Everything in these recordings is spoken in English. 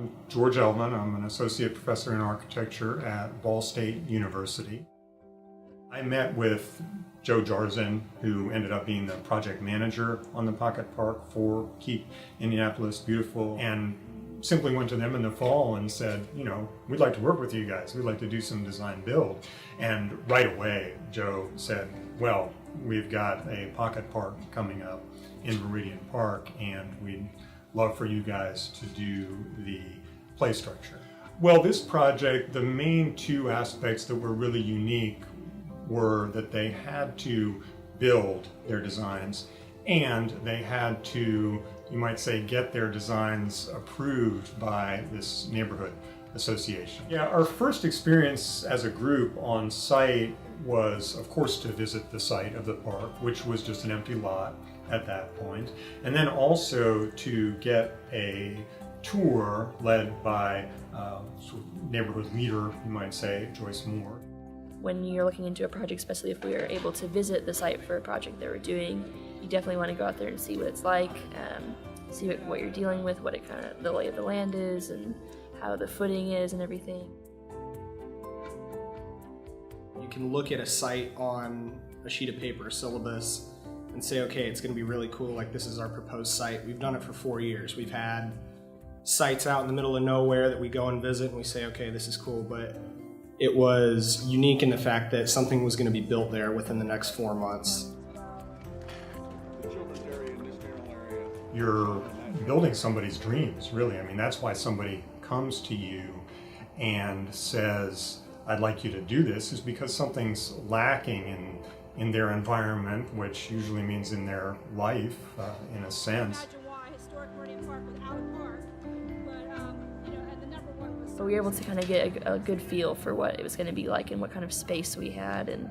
I'm George Elman. I'm an associate professor in architecture at Ball State University. I met with Joe Jarzin, who ended up being the project manager on the Pocket Park for Keep Indianapolis Beautiful, and simply went to them in the fall and said, you know, we'd like to work with you guys. We'd like to do some design build. And right away, Joe said, well, we've got a Pocket Park coming up in Meridian Park, and we'd love for you guys to do the play structure. Well, this project, the main two aspects that were really unique were that they had to build their designs and they had to, you might say, get their designs approved by this neighborhood association. Yeah, our first experience as a group on site was, of course, to visit the site of the park, which was just an empty lot at that point, and then also to get a tour led by sort of neighborhood leader, you might say, Joyce Moore. When you're looking into a project, especially if we are able to visit the site for a project that we're doing, you definitely want to go out there and see what it's like, see what you're dealing with, what it kind of the lay of the land is, and how the footing is and everything. You can look at a site on a sheet of paper, a syllabus, and say, okay, it's going to be really cool, like this is our proposed site. We've done it for 4 years. We've had sites out in the middle of nowhere that we go and visit and we say, okay, this is cool, but it was unique in the fact that something was going to be built there within the next 4 months. You're building somebody's dreams, really. I mean, that's why somebody comes to you and says, I'd like you to do this, is because something's lacking in their environment, which usually means in their life, in a sense. So we were able to kind of get a good feel for what it was going to be like and what kind of space we had, and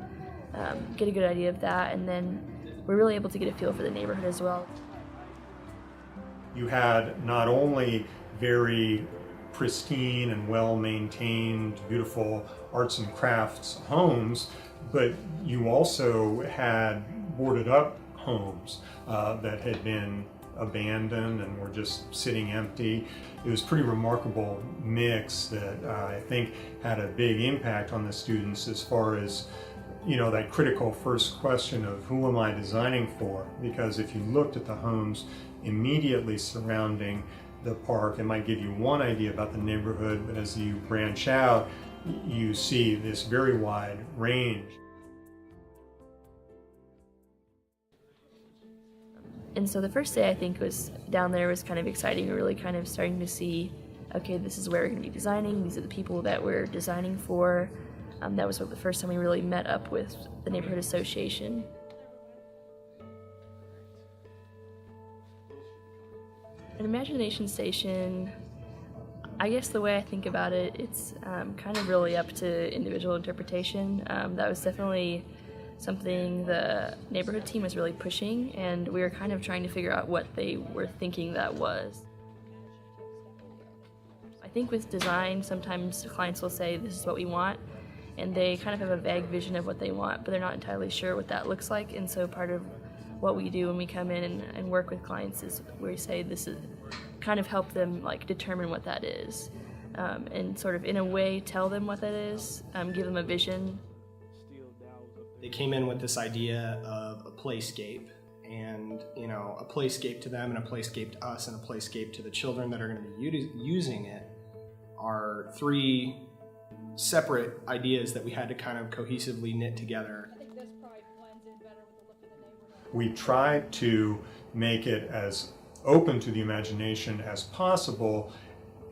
get a good idea of that, and then we're really able to get a feel for the neighborhood as well. You had not only very pristine and well-maintained, beautiful arts and crafts homes, but you also had boarded up homes that had been abandoned and were just sitting empty. It was a pretty remarkable mix that I think had a big impact on the students as far as, you know, that critical first question of who am I designing for? Because if you looked at the homes immediately surrounding the park, it might give you one idea about the neighborhood, but as you branch out, you see this very wide range. And so the first day, I think, was down there was kind of exciting. We were really kind of starting to see, okay, this is where we're going to be designing. These are the people that we're designing for. That was the first time we really met up with the neighborhood association. An imagination station, I guess the way I think about it, it's kind of really up to individual interpretation. That was definitely something the neighborhood team was really pushing, and we were kind of trying to figure out what they were thinking that was. I think with design, sometimes clients will say, this is what we want, and they kind of have a vague vision of what they want, but they're not entirely sure what that looks like, and so part of what we do when we come in and work with clients is we say this is kind of help them like determine what that is, and sort of in a way tell them what that is, give them a vision. They came in with this idea of a playscape, and you know, a playscape to them and a playscape to us and a playscape to the children that are going to be using it are three separate ideas that we had to kind of cohesively knit together. I think this probably blends in better with the look of the neighborhood. We tried to make it as open to the imagination as possible,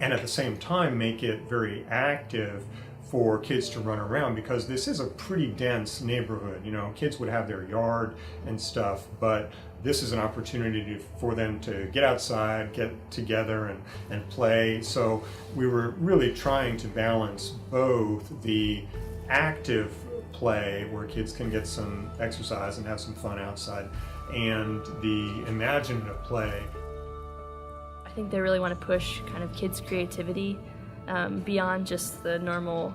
and at the same time make it very active for kids to run around, because this is a pretty dense neighborhood. You know, kids would have their yard and stuff, but this is an opportunity for them to get outside, get together and play. So we were really trying to balance both the active play, where kids can get some exercise and have some fun outside, and the imaginative play. I think they really want to push kind of kids' creativity beyond just the normal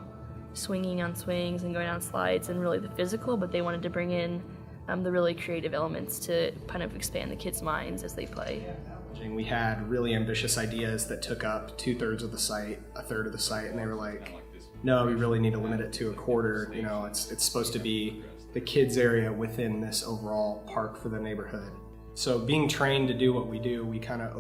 swinging on swings and going on slides and really the physical, but they wanted to bring in the really creative elements to kind of expand the kids' minds as they play. We had really ambitious ideas that took up 2/3 of the site, 1/3 of the site, and they were like, no, we really need to limit it to 1/4. You know, it's supposed to be the kids area within this overall park for the neighborhood. So being trained to do what we do, we kind of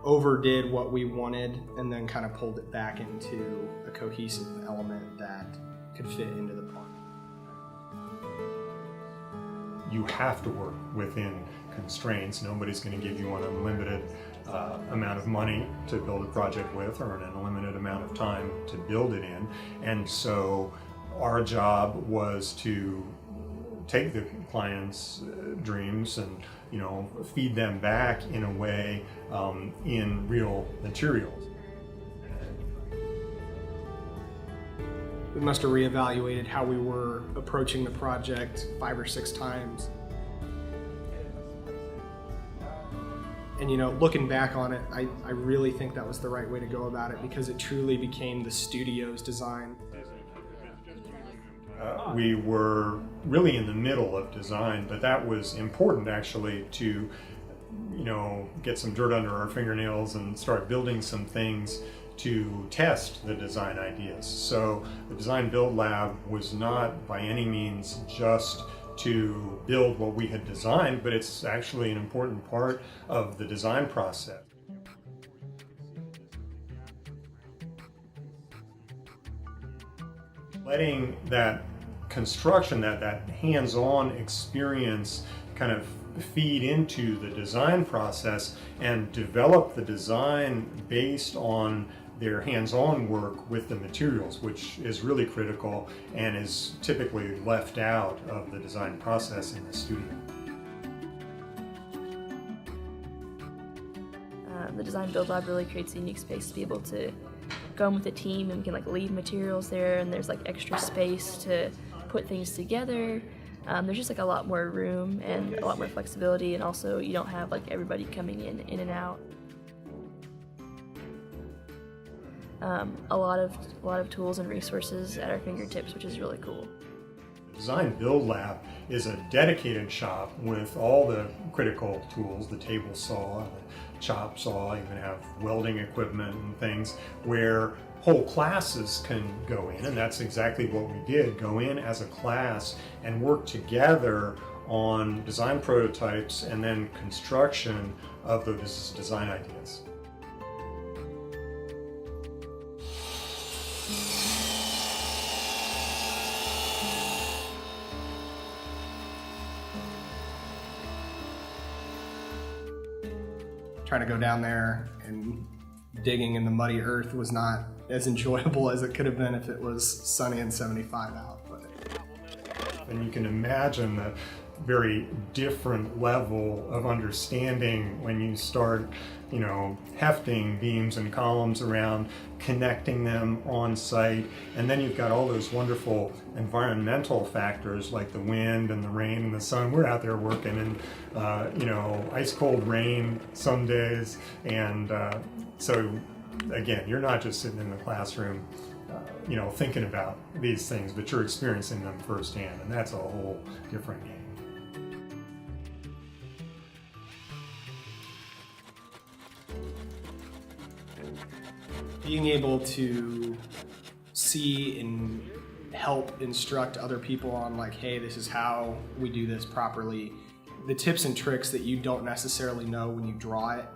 overdid what we wanted and then kind of pulled it back into a cohesive element that could fit into the park. You have to work within constraints. Nobody's going to give you an unlimited amount of money to build a project with, or an unlimited amount of time to build it in. And so our job was to take the client's dreams and, you know, feed them back in a way in real materials. We must have reevaluated how we were approaching the project 5 or 6 times. And, you know, looking back on it, I really think that was the right way to go about it, because it truly became the studio's design. We were really in the middle of design, but that was important actually to, you know, get some dirt under our fingernails and start building some things to test the design ideas. So the Design Build Lab was not by any means just to build what we had designed, but it's actually an important part of the design process. Letting that construction, that hands-on experience kind of feed into the design process and develop the design based on their hands-on work with the materials, which is really critical and is typically left out of the design process in the studio. The Design Build Lab really creates a unique space to be able to go in with a team, and we can like leave materials there, and there's like extra space to put things together. There's just like a lot more room and a lot more flexibility, and also you don't have like everybody coming in and out. A lot of tools and resources at our fingertips, which is really cool. Design Build Lab is a dedicated shop with all the critical tools, the table saw, the chop saw, even have welding equipment and things where whole classes can go in, and that's exactly what we did, go in as a class and work together on design prototypes and then construction of those design ideas. Trying to go down there and digging in the muddy earth was not as enjoyable as it could have been if it was sunny and 75 out. And you can imagine the very different level of understanding when you start, you know, hefting beams and columns around, connecting them on site, and then you've got all those wonderful environmental factors like the wind and the rain and the sun. We're out there working in, you know, ice cold rain some days, and so again, you're not just sitting in the classroom, you know, thinking about these things, but you're experiencing them firsthand, and that's a whole different game. Being able to see and help instruct other people on like, hey, this is how we do this properly. The tips and tricks that you don't necessarily know when you draw it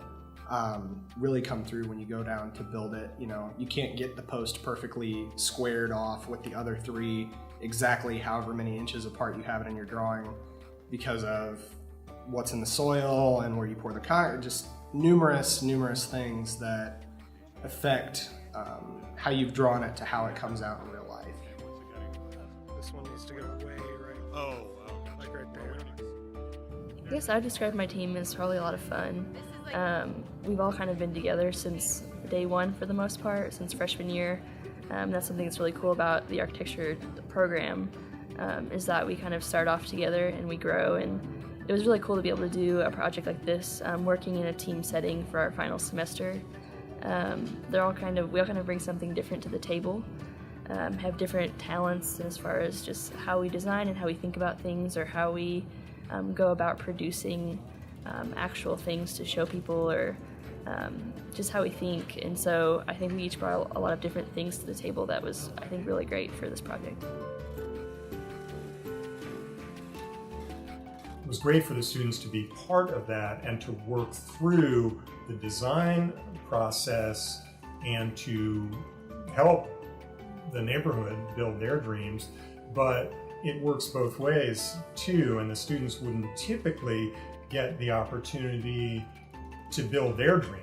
really come through when you go down to build it. You know, you can't get the post perfectly squared off with the other 3 exactly however many inches apart you have it in your drawing because of what's in the soil and where you pour the concrete, just numerous things that affect how you've drawn it to how it comes out in real life. This one needs to go way right. Oh, like right there. I guess I would describe my team as probably a lot of fun. We've all kind of been together since day one for the most part, since freshman year. That's something that's really cool about the architecture program, is that we kind of start off together and we grow, and it was really cool to be able to do a project like this, working in a team setting for our final semester. We all kind of bring something different to the table, have different talents as far as just how we design and how we think about things, or how we go about producing actual things to show people, or just how we think. And so I think we each brought a lot of different things to the table that was, I think, really great for this project. It was great for the students to be part of that and to work through the design process and to help the neighborhood build their dreams. But it works both ways too, and the students wouldn't typically get the opportunity to build their dreams.